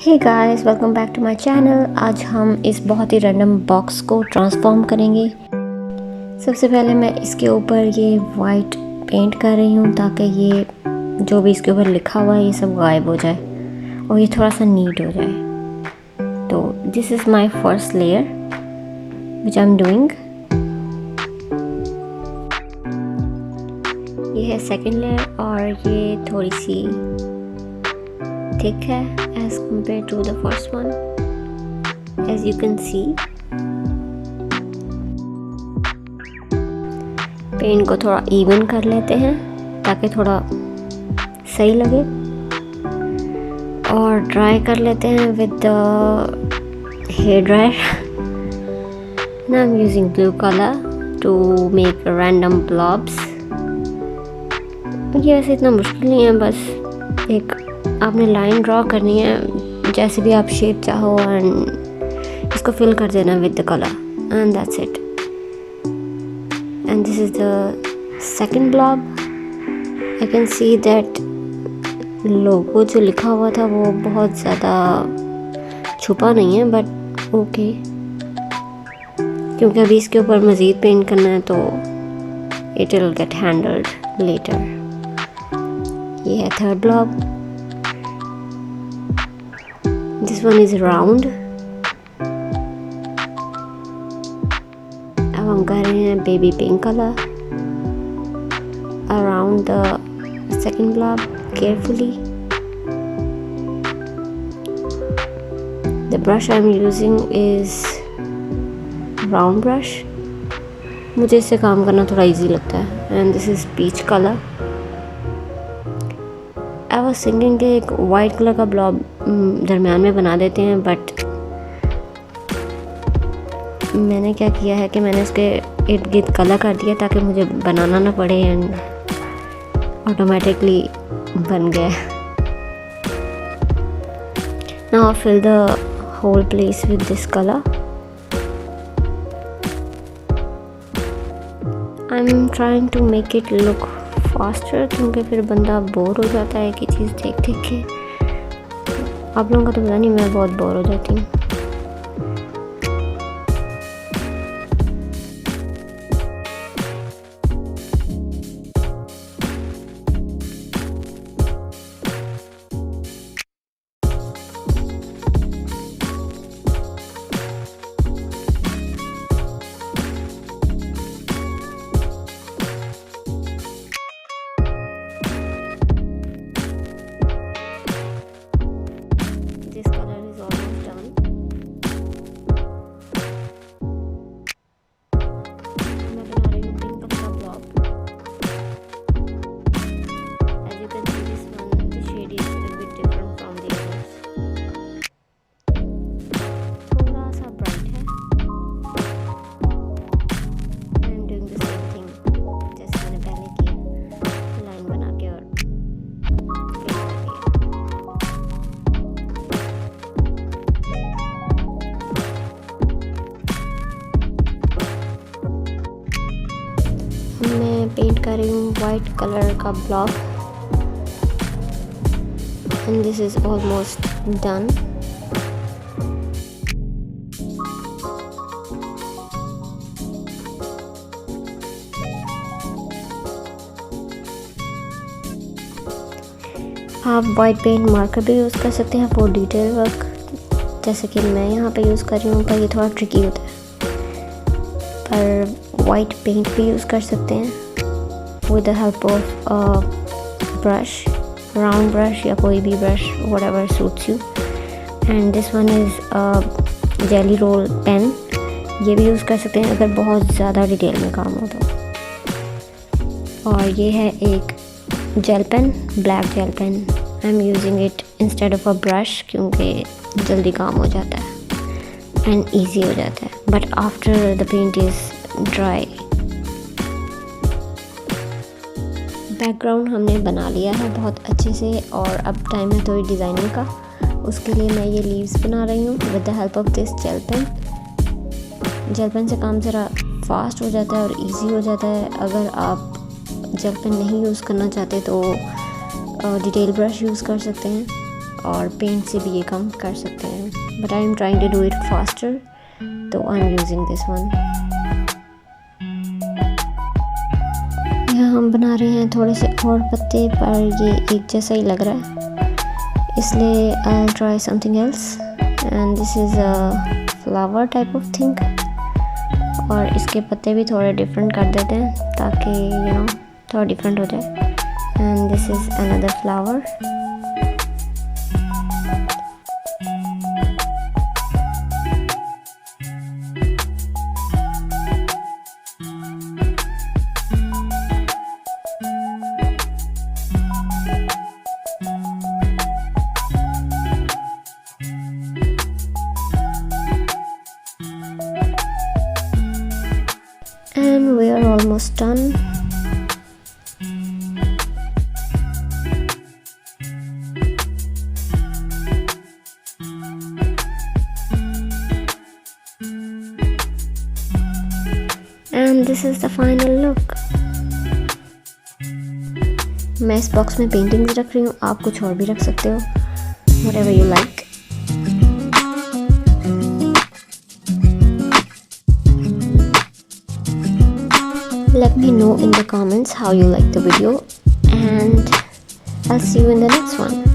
Hey guys, welcome back to my channel. आज हम इस बहुत ही रैंडम बॉक्स को ट्रांसफॉर्म करेंगे। सबसे पहले मैं इसके ऊपर ये वाइट पेंट कर रही हूँ ताकि ये जो भी इसके ऊपर लिखा हुआ है ये सब गायब हो जाए और ये थोड़ा सा नीट हो जाए। तो this is my first layer which I am doing. ये है सेकेंड लेयर और ये थोड़ी सी थिक है as compared to the first one, as you can see। Paint को थोड़ा इवन कर लेते हैं ताकि थोड़ा सही लगे और ड्राई कर लेते हैं with the hair dryer। Now I'm using blue color to make random blobs। ये वैसे इतना मुश्किल नहीं है, बस एक आपने लाइन ड्रॉ करनी है जैसे भी आप शेप चाहो एंड इसको फिल कर देना with the colour and that's it. And this is the second blob. I can see that लोगो जो लिखा हुआ था वो बहुत ज़्यादा छुपा नहीं है, बट ओके, क्योंकि अभी इसके ऊपर मज़ीद पेंट करना है तो it will get handled later. ये है third blob. This one is round। अब हम कर रहे हैं baby pink colour around the second blob carefully। The brush I'm using is round brush। मुझे इससे काम करना थोड़ा इजी लगता है। And this is peach color। I was thinking कि एक वाइट कलर का ब्लॉब दरम्यान में बना देते हैं, बट मैंने क्या किया है कि मैंने उसके इर्द गिर्द कलर कर दिया ताकि मुझे बनाना ना पड़े एंड ऑटोमेटिकली बन गया। Now fill the whole place with this colour. I am trying to make it look faster, क्योंकि फिर बंदा बोर हो जाता है कि चीज़ देख देख के। आप लोगों का तो पता नहीं, मैं बहुत बोर हो जाती हूँ। मैं पेंट कर रही हूँ वाइट कलर का block and this is almost done. आप वाइट पेंट मार्कर भी यूज़ कर सकते हैं फॉर डिटेल वर्क, जैसे कि मैं यहाँ पे यूज़ कर रही हूँ, पर ये थोड़ा ट्रिकी होता है। पर वाइट पेंट भी यूज़ कर सकते हैं with the help of brush, round brush या कोई भी brush, whatever suits you. And this one is jelly roll pen. ये भी यूज़ कर सकते हैं अगर बहुत ज़्यादा डिटेल में काम हो तो। और ये है एक gel pen, black gel pen. I am using it instead of a brush क्योंकि जल्दी काम हो जाता है एंड ईजी हो जाता है, but after the paint is dry. Background हमने बना लिया है बहुत अच्छे से और अब टाइम है थोड़ी डिज़ाइनिंग का। उसके लिए मैं ये लीव्स बना रही हूँ with the help of this gel pen. Gel pen से काम ज़रा फास्ट हो जाता है और इजी हो जाता है। अगर आप जेल पेन नहीं यूज़ करना चाहते तो डिटेल ब्रश यूज़ कर सकते हैं। और पेंट से भी ये कम कर सकते हैं, but I am trying to do it faster, तो I am using this one. यहाँ हम बना रहे हैं थोड़े से और पत्ते, पर ये एक जैसा ही लग रहा है, इसलिए I will try something else. And this is a flower type of thing, और इसके पत्ते भी थोड़े डिफरेंट कर देते हैं ताकि यू नो थोड़ा डिफरेंट हो जाए। And this is another flower. And we are almost done. And this is the final look. मैं इस बॉक्स में पेंटिंग्स रख रही हूँ, आप कुछ और भी रख सकते हो, whatever you like. Let me know in the comments how you like the video, and I'll see you in the next one.